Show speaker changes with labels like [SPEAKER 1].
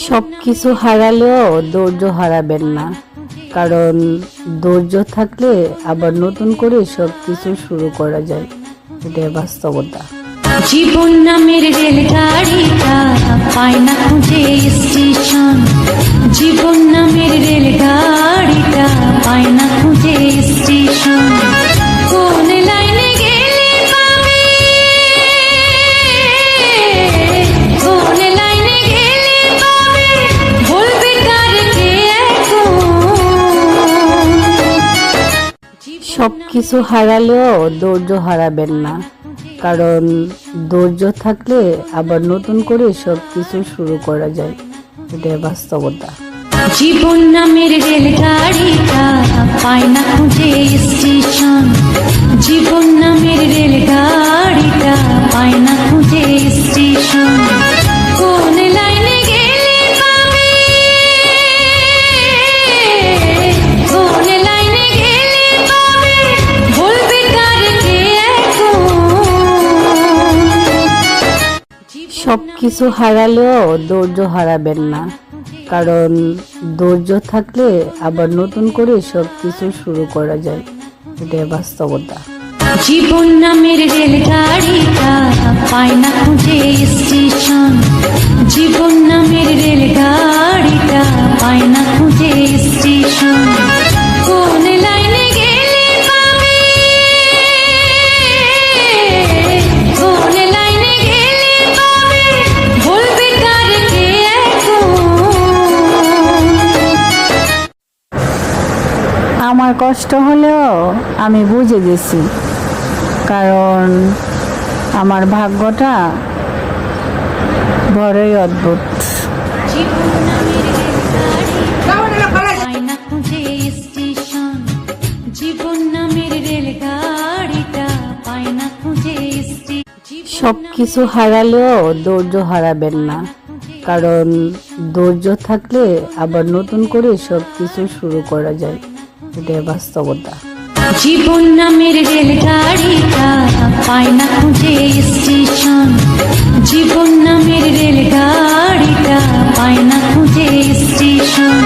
[SPEAKER 1] সবকিছু হারালেও ধৈর্য হারাবেন না, কারণ ধৈর্য থাকলে আবার নতুন করে সবকিছু শুরু করা যায়। এটাই বাস্তবতা।
[SPEAKER 2] জীবন নামের রেলগাড়িটা পায় না খুঁজে স্টেশন, জীবন নামের রেলগাড়িটা পায় না খুঁজে স্টেশন। কোন লাইনে গেলে পাবে, কোন লাইনে গেলে পাবে, বলবে কার কে এখন।
[SPEAKER 1] সবকিছু হারালেও ধৈর্য হারাবেন না, কারণ ধৈর্য থাকলে আবার নতুন করে সবকিছু শুরু করা যায়। এটাই বাস্তবতা।
[SPEAKER 2] জীবন নামের রেলগাড়িটা পায় না খুঁজে স্টেশন, জীবন নামের রেলগাড়িটা পায় না খুঁজে স্টেশন। কোন লাইনে গেলে পাবে, কোন লাইনে গেলে পাবে, বলবে কার কে এখন।
[SPEAKER 1] সবকিছু হারালেও ধৈর্য হারাবেন না, কারণ ধৈর্য থাকলে আবার নতুন করে সবকিছু শুরু করা যায়। এটাই বাস্তবতা।
[SPEAKER 2] জীবন নামের রেলগাড়িটা পায় না খুঁজে স্টেশন, জীবন নামের রেলগাড়িটা পায় না খুঁজে স্টেশন। কোন লাইনে গেলে পাবে, কোন লাইনে গেলে পাবে, বলবে কার কে এখন।
[SPEAKER 1] আমার কষ্ট হলেও আমি বুঝে গেছি, কারণ আমার ভাগ্যটা বড়ই অদ্ভুত।
[SPEAKER 2] জীবন নামের রেলগাড়িটা পায় না খুঁজে স্টেশন, জীবন নামের রেলগাড়িটা পায় না খুঁজে স্টেশন।
[SPEAKER 1] সবকিছু হারালেও ধৈর্য হারাবেন না, কারণ ধৈর্য থাকলে আবার নতুন করে সবকিছু শুরু করা যায়। এটাই বাস্তবতা।
[SPEAKER 2] জীবন নামের রেলগাড়িটা পায় না খুঁজে স্টেশন, জীবন নামের রেলগাড়িটা পায় না খুঁজে স্টেশন।